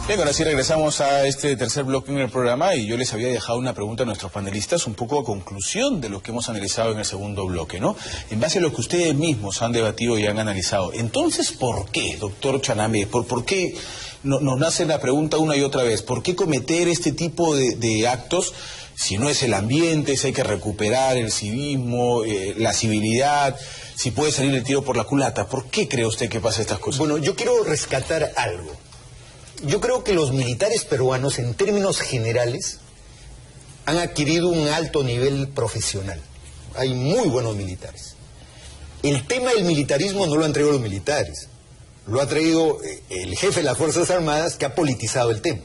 Bien, ahora sí regresamos a este tercer bloque en el programa y yo les había dejado una pregunta a nuestros panelistas un poco a conclusión de lo que hemos analizado en el segundo bloque, ¿no? En base a lo que ustedes mismos han debatido y han analizado. Entonces, ¿por qué, doctor Chanamé? ¿Por qué nos nace la pregunta una y otra vez? ¿Por qué cometer este tipo de actos si no es el ambiente, si hay que recuperar el civismo, la civilidad, si puede salir el tiro por la culata? ¿Por qué cree usted que pasa estas cosas? Bueno, yo quiero rescatar algo. Yo creo que los militares peruanos, en términos generales, han adquirido un alto nivel profesional. Hay muy buenos militares. El tema del militarismo no lo han traído los militares. Lo ha traído el jefe de las Fuerzas Armadas, que ha politizado el tema.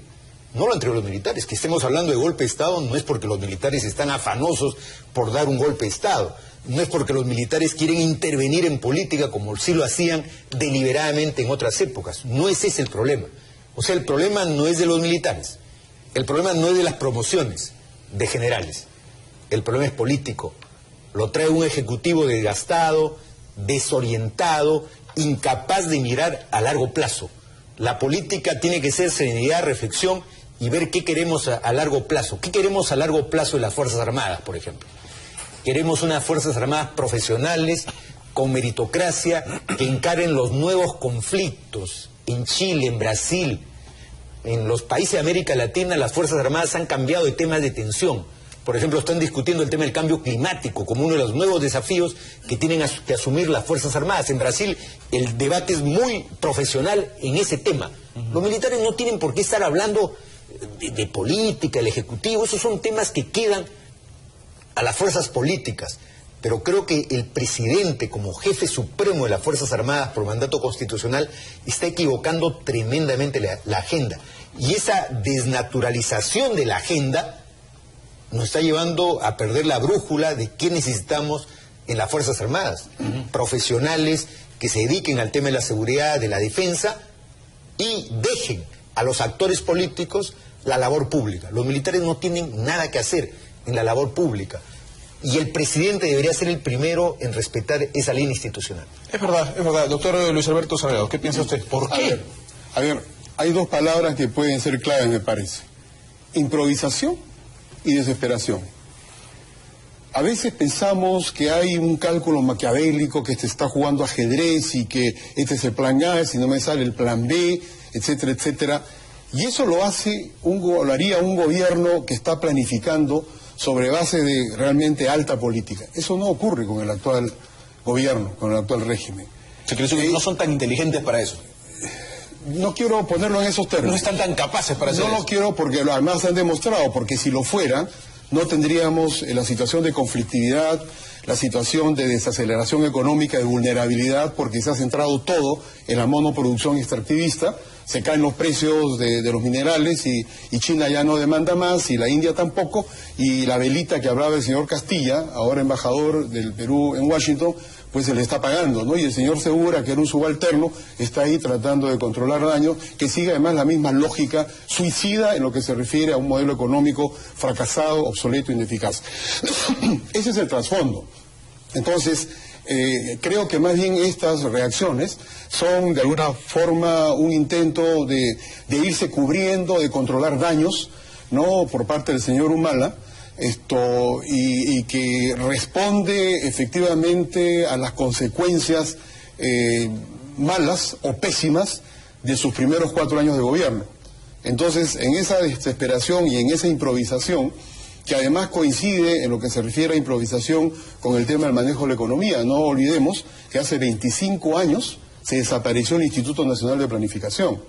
No lo han traído los militares. Que estemos hablando de golpe de Estado no es porque los militares están afanosos por dar un golpe de Estado. No es porque los militares quieren intervenir en política como sí lo hacían deliberadamente en otras épocas. No ese es el problema. O sea, el problema no es de los militares, el problema no es de las promociones de generales, el problema es político. Lo trae un ejecutivo desgastado, desorientado, incapaz de mirar a largo plazo. La política tiene que ser serenidad, reflexión y ver qué queremos a largo plazo. ¿Qué queremos a largo plazo de las Fuerzas Armadas, por ejemplo? Queremos unas Fuerzas Armadas profesionales, con meritocracia, que encaren los nuevos conflictos. En Chile, en Brasil, en los países de América Latina, las Fuerzas Armadas han cambiado de temas de tensión. Por ejemplo, están discutiendo el tema del cambio climático como uno de los nuevos desafíos que tienen que asumir las Fuerzas Armadas. En Brasil, el debate es muy profesional en ese tema. Los militares no tienen por qué estar hablando de política, el Ejecutivo. Esos son temas que quedan a las fuerzas políticas. Pero creo que el presidente, como jefe supremo de las Fuerzas Armadas por mandato constitucional, está equivocando tremendamente la agenda. Y esa desnaturalización de la agenda nos está llevando a perder la brújula de qué necesitamos en las Fuerzas Armadas. Profesionales que se dediquen al tema de la seguridad, de la defensa, y dejen a los actores políticos la labor pública. Los militares no tienen nada que hacer en la labor pública. Y el presidente debería ser el primero en respetar esa línea institucional. Es verdad. Doctor Luis Alberto Salgado, ¿qué piensa usted? ¿Por qué? A ver, hay dos palabras que pueden ser claves, me parece. Improvisación y desesperación. A veces pensamos que hay un cálculo maquiavélico, que se está jugando ajedrez y que este es el plan A, si no me sale el plan B, etcétera, etcétera. Y eso lo haría un gobierno que está planificando sobre base de realmente alta política. Eso no ocurre con el actual gobierno, con el actual régimen. ¿Se cree que no son tan inteligentes para eso? No quiero ponerlo en esos términos. No están tan capaces para hacer eso. No lo quiero porque además han demostrado, porque si lo fueran, no tendríamos la situación de conflictividad, la situación de desaceleración económica, de vulnerabilidad, porque se ha centrado todo en la monoproducción extractivista. Se caen los precios de los minerales y China ya no demanda más y la India tampoco, y la velita que hablaba el señor Castilla, ahora embajador del Perú en Washington, pues se le está pagando, ¿no? Y el señor Segura, que era un subalterno, está ahí tratando de controlar daños, que sigue además la misma lógica suicida en lo que se refiere a un modelo económico fracasado, obsoleto, ineficaz. Ese es el trasfondo. Entonces, creo que más bien estas reacciones son de alguna forma un intento de irse cubriendo, de controlar daños, ¿no?, por parte del señor Humala, y que responde efectivamente a las consecuencias malas o pésimas de sus primeros 4 años de gobierno. Entonces, en esa desesperación y en esa improvisación, que además coincide en lo que se refiere a improvisación con el tema del manejo de la economía. No olvidemos que hace 25 años se desapareció el Instituto Nacional de Planificación.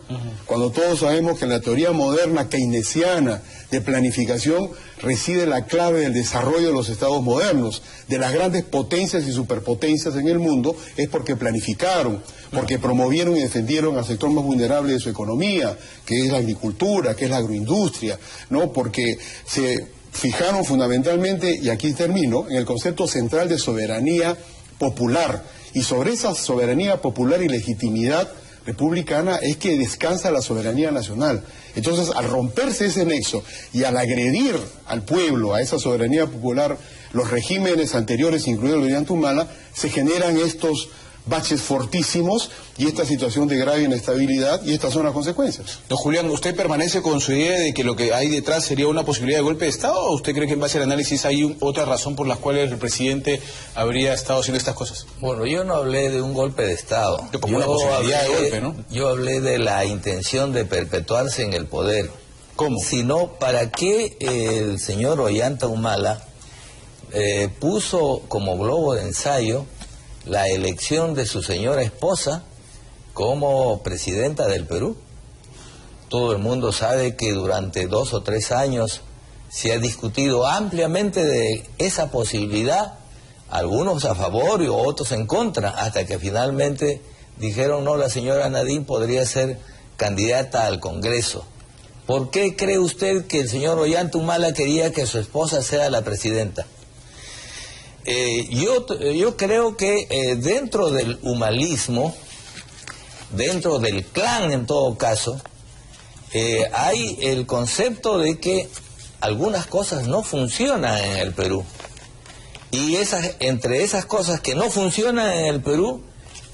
Cuando todos sabemos que en la teoría moderna keynesiana de planificación reside la clave del desarrollo de los estados modernos, de las grandes potencias y superpotencias en el mundo, es porque planificaron, porque promovieron y defendieron al sector más vulnerable de su economía, que es la agricultura, que es la agroindustria, ¿no? Porque se fijaron fundamentalmente, y aquí termino, en el concepto central de soberanía popular. Y sobre esa soberanía popular y legitimidad republicana es que descansa la soberanía nacional. Entonces, al romperse ese nexo y al agredir al pueblo, a esa soberanía popular, los regímenes anteriores, incluido el de Ollanta Humala, se generan estos baches fortísimos y esta situación de grave inestabilidad, y estas son las consecuencias. Don Julián, ¿usted permanece con su idea de que lo que hay detrás sería una posibilidad de golpe de Estado, o usted cree que en base al análisis hay otra razón por la cual el presidente habría estado haciendo estas cosas? Bueno, yo no hablé de un golpe de Estado. Como una posibilidad de golpe, ¿no? Yo hablé de la intención de perpetuarse en el poder. ¿Cómo? Sino, ¿para qué el señor Ollanta Humala puso como globo de ensayo la elección de su señora esposa como presidenta del Perú? Todo el mundo sabe que durante 2 o 3 años se ha discutido ampliamente de esa posibilidad, algunos a favor y otros en contra, hasta que finalmente dijeron no, la señora Nadine podría ser candidata al Congreso. ¿Por qué cree usted que el señor Ollanta Humala quería que su esposa sea la presidenta? Yo creo que dentro del humalismo, dentro del clan en todo caso, hay el concepto de que algunas cosas no funcionan en el Perú. Y entre esas cosas que no funcionan en el Perú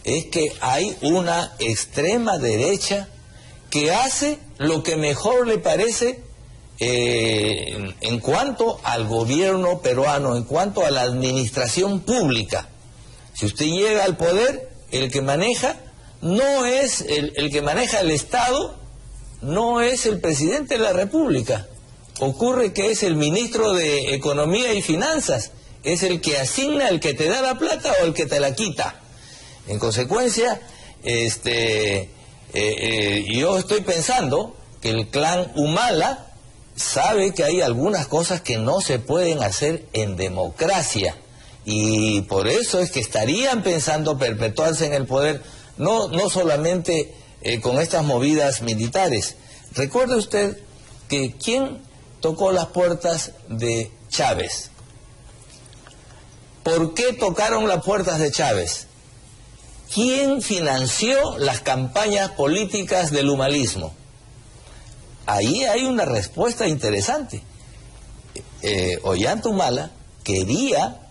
es que hay una extrema derecha que hace lo que mejor le parece en cuanto al gobierno peruano, en cuanto a la administración pública. Si usted llega al poder, el que maneja no es el que maneja el Estado, no es el presidente de la República. Ocurre que es el ministro de Economía y Finanzas, es el que asigna, el que te da la plata o el que te la quita. En consecuencia, yo estoy pensando que el clan Humala sabe que hay algunas cosas que no se pueden hacer en democracia, y por eso es que estarían pensando perpetuarse en el poder, no solamente con estas movidas militares. Recuerde usted que ¿quién tocó las puertas de Chávez? ¿Por qué tocaron las puertas de Chávez? ¿Quién financió las campañas políticas del humalismo? Ahí hay una respuesta interesante. Ollanta Humala quería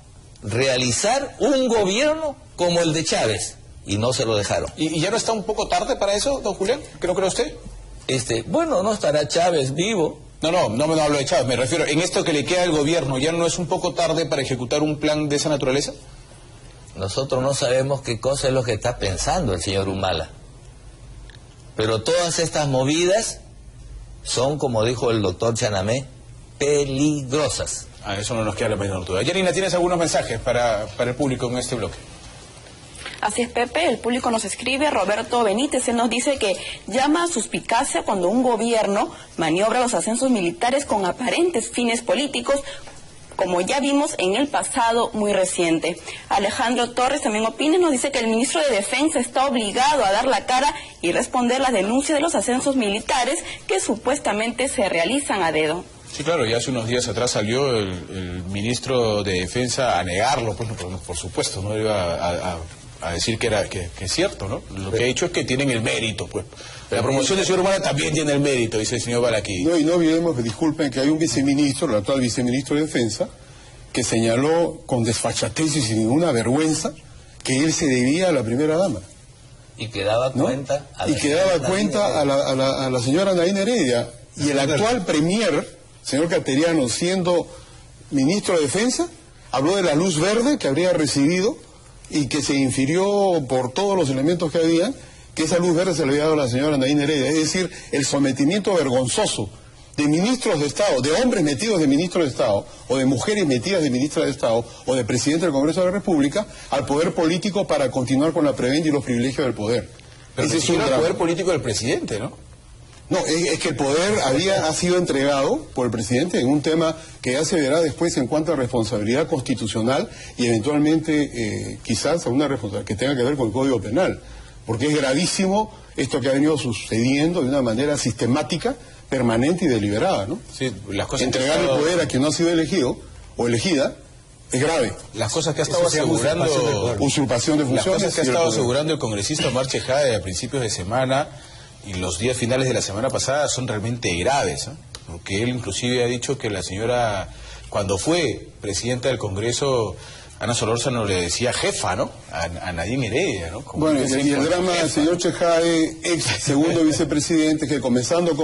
realizar un gobierno como el de Chávez y no se lo dejaron. ¿Y ya no está un poco tarde para eso, don Julián? ¿Qué no cree usted? Bueno, no estará Chávez vivo. No me hablo de Chávez, me refiero, en esto que le queda al gobierno, ¿ya no es un poco tarde para ejecutar un plan de esa naturaleza? Nosotros no sabemos qué cosa es lo que está pensando el señor Humala. Pero todas estas movidas son, como dijo el doctor Chanamé, peligrosas. A eso no nos queda la menor duda. Yanina, ¿tienes algunos mensajes para el público en este bloque? Así es, Pepe, el público nos escribe, Roberto Benítez, él nos dice que llama a suspicacia cuando un gobierno maniobra los ascensos militares con aparentes fines políticos, como ya vimos en el pasado muy reciente. Alejandro Torres también opina, nos dice que el ministro de Defensa está obligado a dar la cara y responder las denuncias de los ascensos militares que supuestamente se realizan a dedo. Sí, claro, ya hace unos días atrás salió el ministro de Defensa a negarlo, pues por supuesto, no iba a decir que es cierto, ¿no? Lo que ha hecho es que tienen el mérito, pues. La promoción del señor Humala también tiene el mérito, dice el señor Balaquí. No, y no olvidemos, disculpen, que hay un viceministro, el actual viceministro de Defensa, que señaló con desfachatez y sin ninguna vergüenza que él se debía a la primera dama. Y que daba cuenta a la señora Nadine Heredia. Y el actual premier, señor Cateriano, siendo ministro de Defensa, habló de la luz verde que habría recibido y que se infirió por todos los elementos que había, que esa luz verde se le había dado a la señora Nadine Heredia. Es decir, el sometimiento vergonzoso de ministros de Estado, de hombres metidos de ministros de Estado, o de mujeres metidas de ministras de Estado, o de presidente del Congreso de la República, al poder político para continuar con la prebenda y los privilegios del poder. Pero ese es el poder político del presidente, ¿no? No, es que el poder ha sido entregado por el presidente en un tema que ya se verá después en cuanto a responsabilidad constitucional y eventualmente quizás a una responsabilidad que tenga que ver con el Código Penal, porque es gravísimo esto que ha venido sucediendo de una manera sistemática, permanente y deliberada, ¿no? Sí, las cosas entregar el poder a quien no ha sido elegido o elegida es grave. Las cosas que ha estado asegurando usurpación de funciones. Las cosas que ha estado asegurando el congresista Omar Chejade a principios de semana y los días finales de la semana pasada son realmente graves, ¿eh? Porque él inclusive ha dicho que la señora, cuando fue presidenta del Congreso, Ana Solórzano le decía jefa, ¿no? A Nadine Heredia, ¿no? Como bueno, y el drama del señor Chejae, ex segundo vicepresidente, que comenzando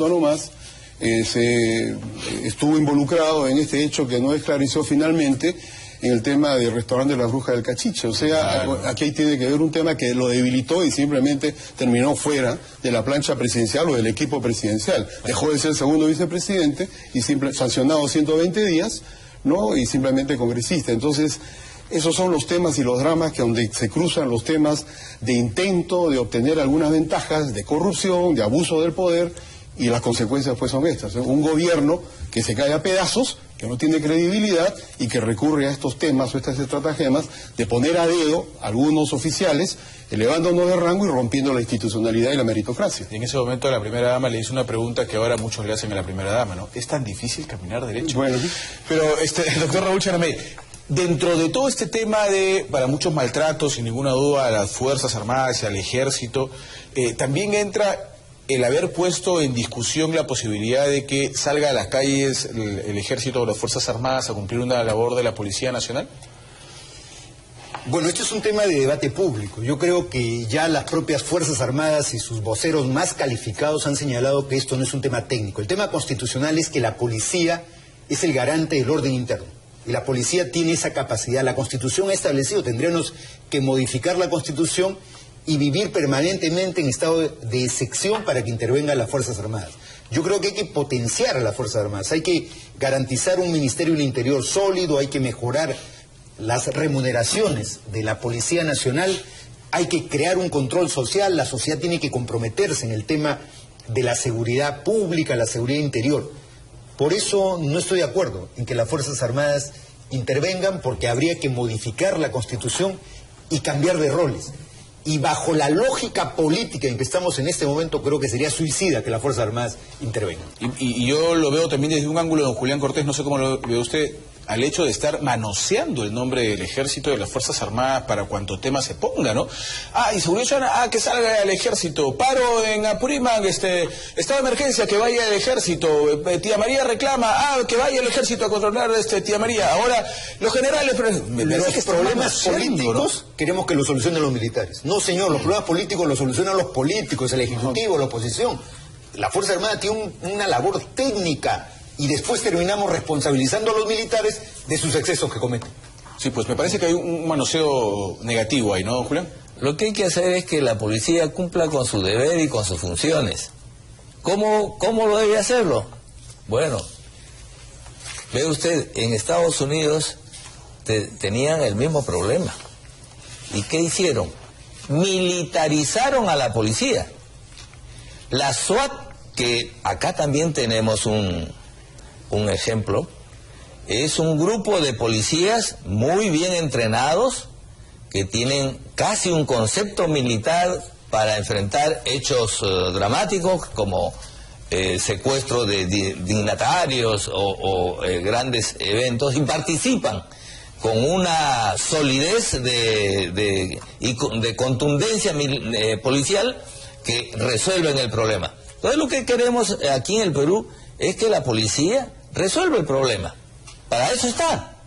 nomás, se estuvo involucrado en este hecho que no esclareció finalmente en el tema del restaurante de la Bruja del Cachiche. O sea, claro, aquí tiene que ver un tema que lo debilitó y simplemente terminó fuera de la plancha presidencial o del equipo presidencial. Dejó de ser segundo vicepresidente y sancionado 120 días, ¿no? Y simplemente congresista. Entonces, esos son los temas y los dramas que donde se cruzan los temas de intento de obtener algunas ventajas, de corrupción, de abuso del poder, y las consecuencias pues son estas. Un gobierno que se cae a pedazos, que no tiene credibilidad y que recurre a estos temas o estas estratagemas de poner a dedo a algunos oficiales, elevándonos de rango y rompiendo la institucionalidad y la meritocracia. Y en ese momento la primera dama le hizo una pregunta que ahora muchos le hacen a la primera dama, ¿no? ¿Es tan difícil caminar derecho? Bueno, pero doctor Raúl Charamey, dentro de todo este tema de, para muchos maltratos, sin ninguna duda, a las Fuerzas Armadas y al Ejército, también entra el haber puesto en discusión la posibilidad de que salga a las calles el Ejército o las Fuerzas Armadas a cumplir una labor de la Policía Nacional. Bueno, esto es un tema de debate público. Yo creo que ya las propias Fuerzas Armadas y sus voceros más calificados han señalado que esto no es un tema técnico. El tema constitucional es que la policía es el garante del orden interno. Y la policía tiene esa capacidad. La Constitución ha establecido, tendríamos que modificar la Constitución y vivir permanentemente en estado de excepción para que intervengan las Fuerzas Armadas. Yo creo que hay que potenciar a las Fuerzas Armadas, hay que garantizar un Ministerio del Interior sólido, hay que mejorar las remuneraciones de la Policía Nacional, hay que crear un control social, la sociedad tiene que comprometerse en el tema de la seguridad pública, la seguridad interior. Por eso no estoy de acuerdo en que las Fuerzas Armadas intervengan, porque habría que modificar la Constitución y cambiar de roles. Y bajo la lógica política en que estamos en este momento, creo que sería suicida que las Fuerzas Armadas intervengan. Y yo lo veo también desde un ángulo, don Julián Cortés, no sé cómo lo ve usted, al hecho de estar manoseando el nombre del Ejército, de las Fuerzas Armadas, para cuanto tema se ponga, ¿no? Y Seguridad Ciudadana, que salga el Ejército, paro en Apurímac, estado de emergencia, que vaya el Ejército, tía María reclama, que vaya el Ejército a controlar tía María, ahora los generales... Los problemas políticos, ¿no? Queremos que los solucionen los militares. No, señor, los problemas políticos los solucionan los políticos, el Ejecutivo, la oposición. La Fuerza Armada tiene una labor técnica, y después terminamos responsabilizando a los militares de sus excesos que cometen. Sí, pues me parece que hay un manoseo negativo ahí, ¿no, don Julián? Lo que hay que hacer es que la policía cumpla con su deber y con sus funciones. ¿Cómo lo debe hacerlo? Bueno, ve usted, en Estados Unidos tenían el mismo problema. ¿Y qué hicieron? Militarizaron a la policía. La SWAT, que acá también tenemos un ejemplo, es un grupo de policías muy bien entrenados que tienen casi un concepto militar para enfrentar hechos dramáticos como secuestro de dignatarios o grandes eventos, y participan con una solidez de contundencia policial que resuelven el problema. Entonces lo que queremos aquí en el Perú es que la policía resuelva el problema. Para eso está.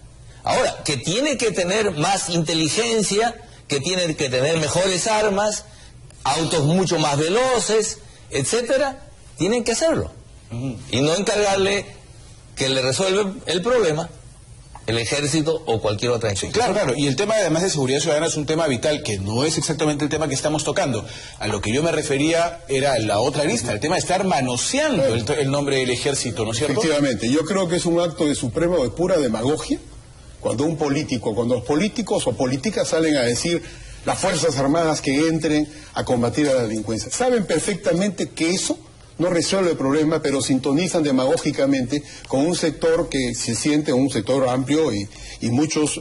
Ahora, que tiene que tener más inteligencia, que tiene que tener mejores armas, autos mucho más veloces, etcétera, tienen que hacerlo. Y no encargarle que le resuelva el problema el Ejército o cualquier otra institución. Claro. Y el tema, además de seguridad ciudadana, es un tema vital, que no es exactamente el tema que estamos tocando. A lo que yo me refería era la otra lista, el tema de estar manoseando el nombre del Ejército, ¿no es cierto? Efectivamente, yo creo que es un acto de suprema, de pura demagogia, cuando los políticos o políticas salen a decir las Fuerzas Armadas que entren a combatir a la delincuencia. Saben perfectamente que eso no resuelve el problema, pero sintonizan demagógicamente con un sector que se siente un sector amplio y muchos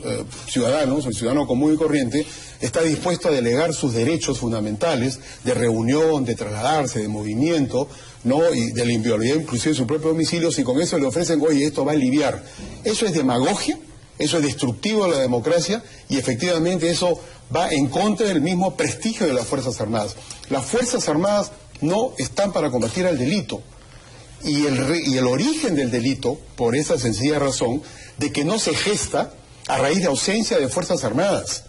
ciudadanos, el ciudadano común y corriente, está dispuesto a delegar sus derechos fundamentales de reunión, de trasladarse, de movimiento, ¿no? Y de la inviolabilidad inclusive de su propio domicilio, si con eso le ofrecen, oye, esto va a aliviar. Eso es demagogia, eso es destructivo de la democracia, y efectivamente eso va en contra del mismo prestigio de las Fuerzas Armadas. Las Fuerzas Armadas no están para combatir al delito, y el origen del delito, por esa sencilla razón de que no se gesta a raíz de ausencia de Fuerzas Armadas,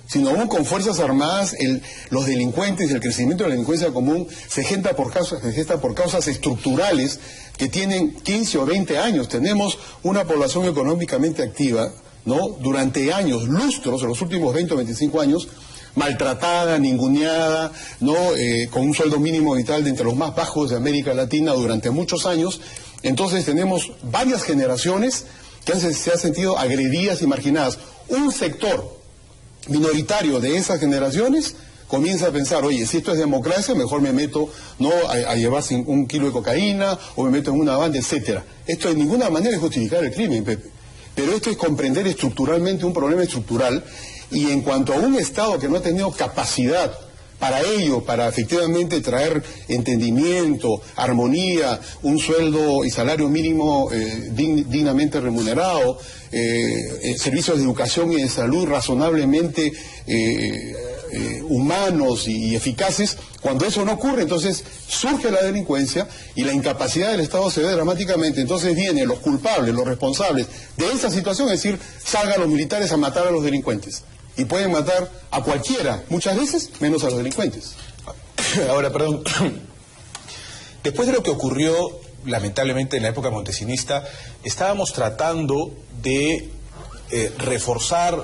sino aún con Fuerzas Armadas los delincuentes, el crecimiento de la delincuencia común se gesta por causas estructurales que tienen 15 o 20 años. Tenemos una población económicamente activa, ¿no?, durante años, lustros, en los últimos 20 o 25 años, maltratada, ninguneada, ¿no?, con un sueldo mínimo vital de entre los más bajos de América Latina durante muchos años. Entonces tenemos varias generaciones que se han sentido agredidas y marginadas. Un sector minoritario de esas generaciones comienza a pensar, oye, si esto es democracia, mejor me meto, ¿no?, a llevar 1 kilo de cocaína, o me meto en una banda, etcétera. Esto de ninguna manera es justificar el crimen, Pepe, pero esto es comprender estructuralmente un problema estructural, y en cuanto a un Estado que no ha tenido capacidad para ello, para efectivamente traer entendimiento, armonía, un sueldo y salario mínimo dignamente remunerado, servicios de educación y de salud razonablemente humanos y eficaces, cuando eso no ocurre, entonces surge la delincuencia y la incapacidad del Estado se ve dramáticamente. Entonces vienen los culpables, los responsables de esa situación, es decir, salgan los militares a matar a los delincuentes. Y pueden matar a cualquiera, muchas veces, menos a los delincuentes. Ahora, perdón, después de lo que ocurrió, lamentablemente, en la época montesinista, estábamos tratando de reforzar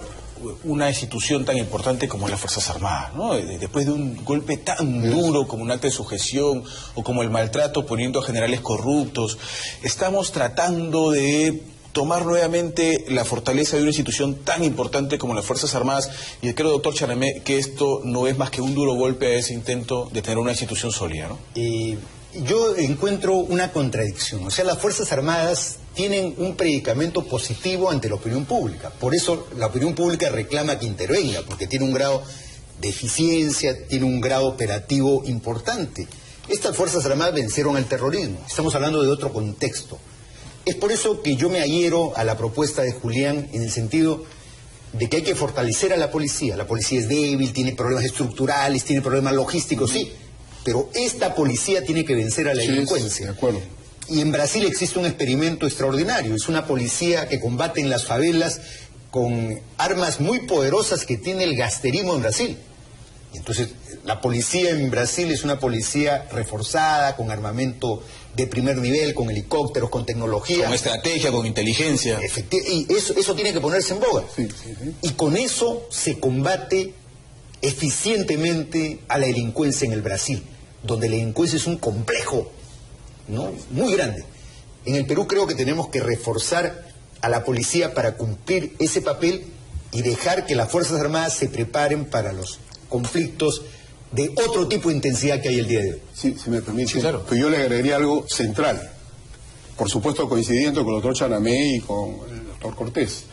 una institución tan importante como las Fuerzas Armadas, ¿no? Después de un golpe tan duro como un acto de sujeción o como el maltrato poniendo a generales corruptos, estamos tratando de tomar nuevamente la fortaleza de una institución tan importante como las Fuerzas Armadas, y creo, doctor Charamé, que esto no es más que un duro golpe a ese intento de tener una institución sólida, ¿no? Yo encuentro una contradicción. O sea, las Fuerzas Armadas tienen un predicamento positivo ante la opinión pública. Por eso la opinión pública reclama que intervenga, porque tiene un grado de eficiencia, tiene un grado operativo importante. Estas Fuerzas Armadas vencieron al terrorismo. Estamos hablando de otro contexto. Es por eso que yo me adhiero a la propuesta de Julián en el sentido de que hay que fortalecer a la policía. La policía es débil, tiene problemas estructurales, tiene problemas logísticos, sí, pero esta policía tiene que vencer a la delincuencia. De acuerdo. Y en Brasil existe un experimento extraordinario. Es una policía que combate en las favelas con armas muy poderosas que tiene el gasterismo en Brasil. Entonces, la policía en Brasil es una policía reforzada, con armamento de primer nivel, con helicópteros, con tecnología. Con estrategia, con inteligencia. Y eso tiene que ponerse en boga. Sí. Y con eso se combate eficientemente a la delincuencia en el Brasil, donde la delincuencia es un complejo, ¿no?, muy grande. En el Perú creo que tenemos que reforzar a la policía para cumplir ese papel y dejar que las Fuerzas Armadas se preparen para los conflictos de otro tipo de intensidad que hay el día de hoy. Sí, si me permite. Sí, claro. Pues yo le agregaría algo central, por supuesto coincidiendo con el doctor Charamé y con el doctor Cortés.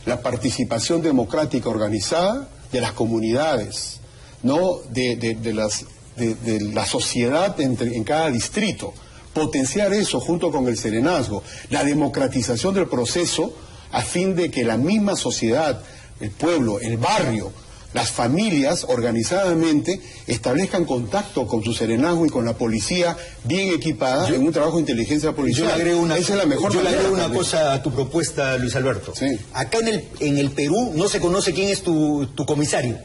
La participación democrática organizada de las comunidades, ¿no?, de la sociedad en cada distrito. Potenciar eso junto con el serenazgo, la democratización del proceso a fin de que la misma sociedad, el pueblo, el barrio, las familias organizadamente establezcan contacto con su serenazgo y con la policía bien equipada en un trabajo de inteligencia policial. Yo le agrego Esa es la mejor yo le manera agrego una también. cosa a tu propuesta, Luis Alberto. Sí. Acá en el Perú no se conoce quién es tu comisario.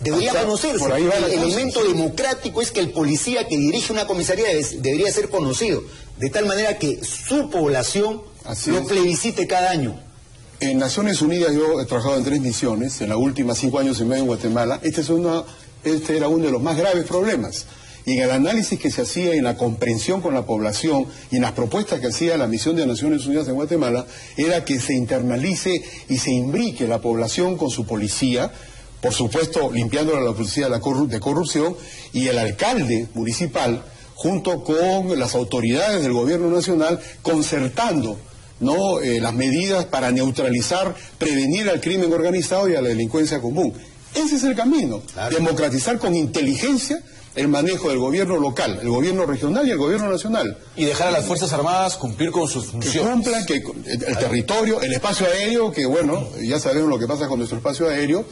Debería Acá, conocerse. por ahí va la El cosa, elemento sí. democrático es que el policía que dirige una comisaría debería ser conocido, de tal manera que su población Así lo es. plebiscite cada año. En Naciones Unidas yo he trabajado en 3 misiones, en las últimas 5 años y medio en Guatemala. Este era uno de los más graves problemas. Y en el análisis que se hacía, en la comprensión con la población y en las propuestas que hacía la misión de Naciones Unidas en Guatemala, era que se internalice y se imbrique la población con su policía, por supuesto limpiándola a la policía de corrupción, y el alcalde municipal, junto con las autoridades del gobierno nacional, concertando, ¿no?, las medidas para neutralizar, prevenir al crimen organizado y a la delincuencia común. Ese es el camino, Claro. Democratizar con inteligencia el manejo del gobierno local, el gobierno regional y el gobierno nacional. Y dejar a las Fuerzas Armadas cumplir con sus Que funciones. cumplan el territorio, el espacio aéreo, que bueno, ya sabemos lo que pasa con nuestro espacio aéreo,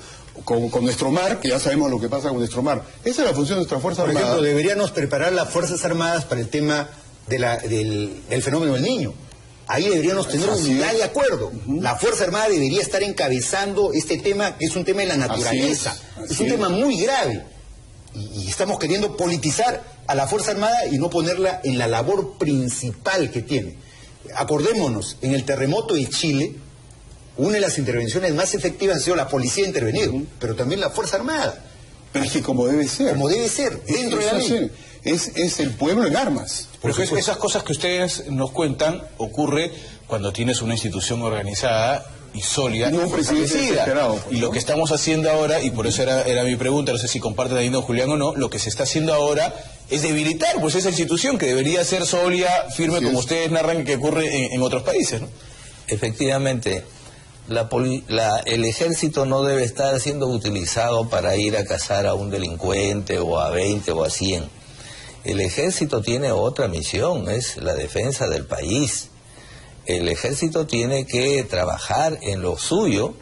con nuestro mar, que ya sabemos lo que pasa con nuestro mar. Esa es la función de nuestra Fuerza Por Armada. ejemplo, deberíamos preparar las Fuerzas Armadas para el tema del fenómeno del Niño. Ahí deberíamos tener unidad de acuerdo. La Fuerza Armada debería estar encabezando este tema, que es un tema de la naturaleza. Es un tema muy grave. Y estamos queriendo politizar a la Fuerza Armada y no ponerla en la labor principal que tiene. Acordémonos, en el terremoto de Chile, una de las intervenciones más efectivas ha sido la policía intervenido, pero también la Fuerza Armada. Pero es que como debe ser. Como debe ser, dentro de la ley. Es el pueblo en armas. Pero esas cosas que ustedes nos cuentan ocurre cuando tienes una institución organizada y sólida, no un presidente desesperado, y lo que estamos haciendo ahora, y por eso era mi pregunta, no sé si comparte también don Julián o no, lo que se está haciendo ahora es debilitar pues esa institución que debería ser sólida, firme, como ustedes narran que ocurre en otros países, ¿no? Efectivamente, el ejército no debe estar siendo utilizado para ir a cazar a un delincuente o a 20 o a 100. El ejército tiene otra misión, es la defensa del país. El ejército tiene que trabajar en lo suyo.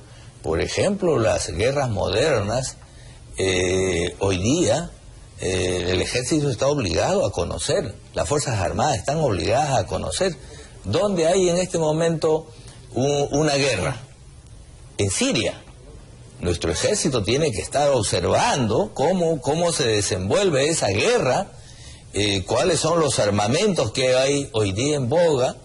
Por ejemplo, las guerras modernas, hoy día el ejército está obligado a conocer, las Fuerzas Armadas están obligadas a conocer dónde hay en este momento una guerra. En Siria. Nuestro ejército tiene que estar observando cómo se desenvuelve esa guerra, cuáles son los armamentos que hay hoy día en boga,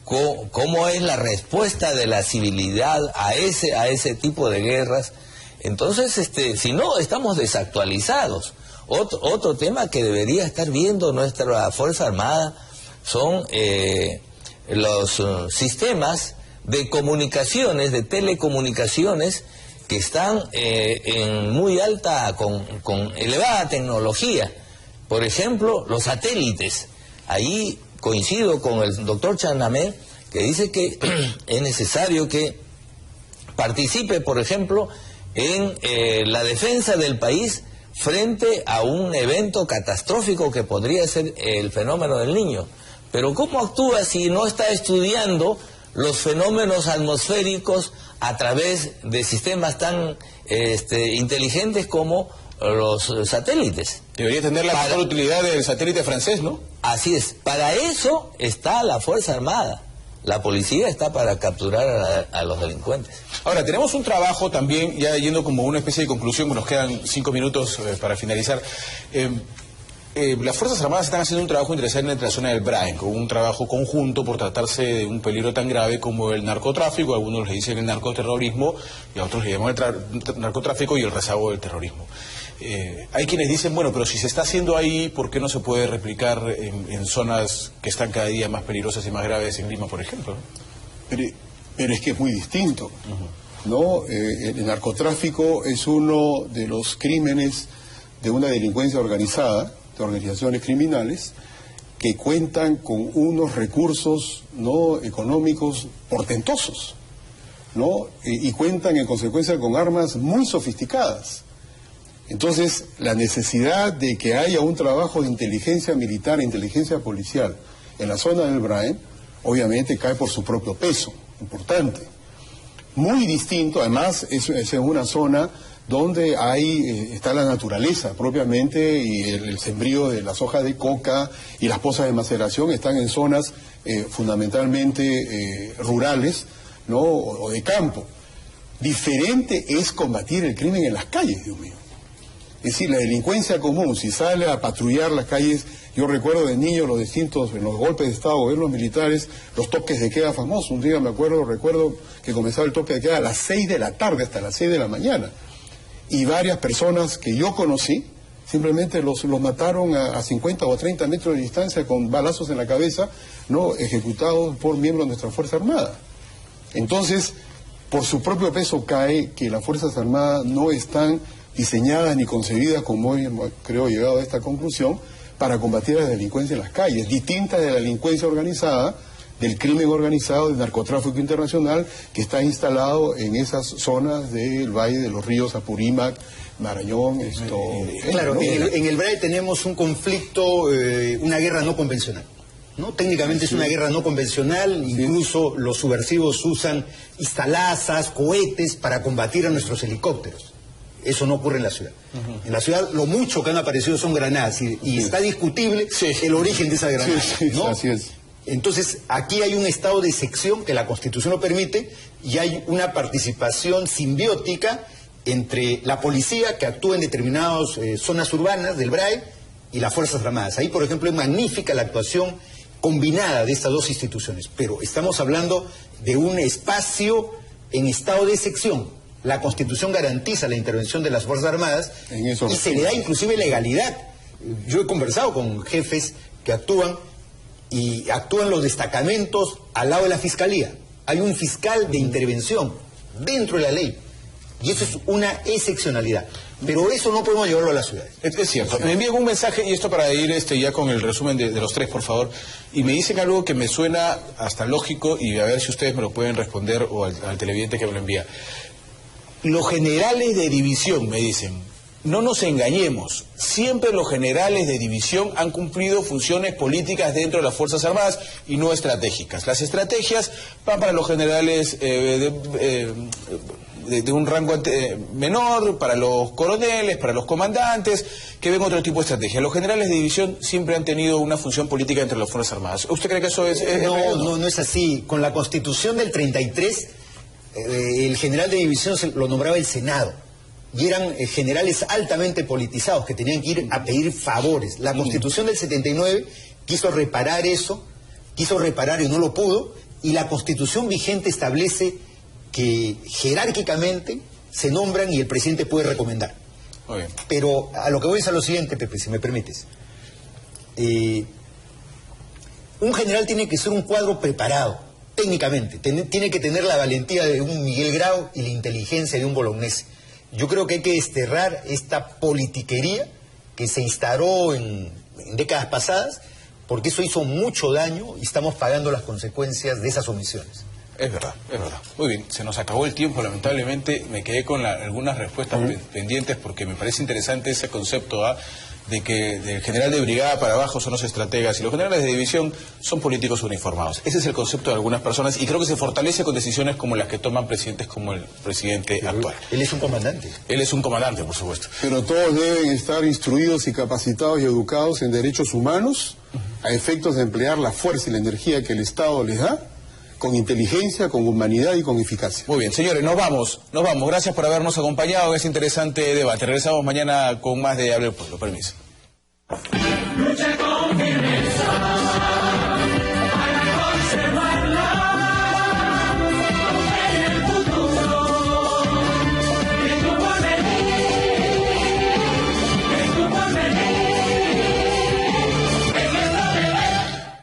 cómo es la respuesta de la civilidad a ese tipo de guerras. Entonces, si no, estamos desactualizados. Otro tema que debería estar viendo nuestra Fuerza Armada son los sistemas de comunicaciones, de telecomunicaciones, que están en muy alta, con elevada tecnología. Por ejemplo, los satélites. Ahí coincido con el doctor Chanamé, que dice que es necesario que participe, por ejemplo, en la defensa del país frente a un evento catastrófico que podría ser el fenómeno del Niño. Pero ¿cómo actúa si no está estudiando los fenómenos atmosféricos a través de sistemas tan inteligentes como los satélites? Debería tener la mejor utilidad del satélite francés, ¿no? Así es. Para eso está la Fuerza Armada. La policía está para capturar a los delincuentes. Ahora, tenemos un trabajo también, ya yendo como una especie de conclusión, nos quedan 5 minutos para finalizar. Las Fuerzas Armadas están haciendo un trabajo interesante en la zona del Brain, con un trabajo conjunto por tratarse de un peligro tan grave como el narcotráfico. Algunos le dicen el narcoterrorismo y a otros le llaman el narcotráfico y el rezago del terrorismo. Hay quienes dicen, bueno, pero si se está haciendo ahí, ¿por qué no se puede replicar en zonas que están cada día más peligrosas y más graves, en Lima, por ejemplo? Pero es que es muy distinto, ¿no? El narcotráfico es uno de los crímenes de una delincuencia organizada, de organizaciones criminales, que cuentan con unos recursos no económicos portentosos, ¿no? Y cuentan en consecuencia con armas muy sofisticadas. Entonces, la necesidad de que haya un trabajo de inteligencia militar e inteligencia policial en la zona del Brain, obviamente cae por su propio peso, importante. Muy distinto, además, es una zona donde está la naturaleza propiamente, y el sembrío de las hojas de coca y las pozas de maceración están en zonas fundamentalmente rurales, ¿no? O de campo. Diferente es combatir el crimen en las calles, Dios mío. Es decir, la delincuencia común, si sale a patrullar las calles, yo recuerdo de niño en los golpes de Estado, gobiernos militares, los toques de queda famosos. Un día recuerdo que comenzaba el toque de queda a las 6 de la tarde hasta las 6 de la mañana. Y varias personas que yo conocí, simplemente los mataron a 50 o a 30 metros de distancia con balazos en la cabeza, no ejecutados por miembros de nuestra Fuerza Armada. Entonces, por su propio peso cae que las Fuerzas Armadas no están diseñadas ni concebidas, como hoy creo llegado a esta conclusión, para combatir a la delincuencia en las calles, distinta de la delincuencia organizada, del crimen organizado, del narcotráfico internacional, que está instalado en esas zonas del Valle de los Ríos, Apurímac, Marañón. Claro, en el Braille tenemos un conflicto, una guerra no convencional, ¿no? Técnicamente es una guerra no convencional, incluso los subversivos usan istalazas, cohetes para combatir a nuestros helicópteros. Eso no ocurre en la ciudad. En la ciudad lo mucho que han aparecido son granadas y está discutible el origen de esas granadas, ¿no? Así es. Entonces, aquí hay un estado de excepción que la Constitución lo permite y hay una participación simbiótica entre la policía que actúa en determinadas zonas urbanas del BRAE y las Fuerzas Armadas. Ahí, por ejemplo, es magnífica la actuación combinada de estas dos instituciones, pero estamos hablando de un espacio en estado de excepción. La Constitución garantiza la intervención de las Fuerzas Armadas y se le da inclusive legalidad. Yo he conversado con jefes que actúan y actúan los destacamentos al lado de la Fiscalía. Hay un fiscal de intervención dentro de la ley. Y eso es una excepcionalidad. Pero eso no podemos llevarlo a las ciudades. Es cierto. Me envían un mensaje, y esto para ir ya con el resumen de los tres, por favor, y me dicen algo que me suena hasta lógico, y a ver si ustedes me lo pueden responder, o al televidente que me lo envía. Los generales de división, me dicen, no nos engañemos, siempre los generales de división han cumplido funciones políticas dentro de las Fuerzas Armadas y no estratégicas. Las estrategias van para los generales de un rango menor, para los coroneles, para los comandantes, que ven otro tipo de estrategia. Los generales de división siempre han tenido una función política entre las Fuerzas Armadas. ¿Usted cree que eso es no es así. Con la Constitución del 33, el general de división lo nombraba el Senado. Y eran generales altamente politizados que tenían que ir a pedir favores. La Constitución del 79 quiso reparar eso, quiso reparar y no lo pudo, y la Constitución vigente establece que jerárquicamente se nombran y el presidente puede recomendar. Muy bien. Pero a lo que voy es a lo siguiente, Pepe, si me permites. Un general tiene que ser un cuadro preparado, técnicamente. Tiene que tener la valentía de un Miguel Grau y la inteligencia de un Bolognesi. Yo creo que hay que desterrar esta politiquería que se instauró en décadas pasadas, porque eso hizo mucho daño y estamos pagando las consecuencias de esas omisiones. Es verdad, es verdad. Muy bien, se nos acabó el tiempo, lamentablemente. Me quedé con algunas respuestas pendientes porque me parece interesante ese concepto de que del general de brigada para abajo son los estrategas y los generales de división son políticos uniformados. Ese es el concepto de algunas personas y creo que se fortalece con decisiones como las que toman presidentes como el presidente actual. Él es un comandante. Él es un comandante, por supuesto. Pero todos deben estar instruidos y capacitados y educados en derechos humanos a efectos de emplear la fuerza y la energía que el Estado les da con inteligencia, con humanidad y con eficacia. Muy bien, señores, nos vamos. Gracias por habernos acompañado en este interesante debate. Regresamos mañana con más de Hable el Pueblo. Permiso. Lucha con firmeza.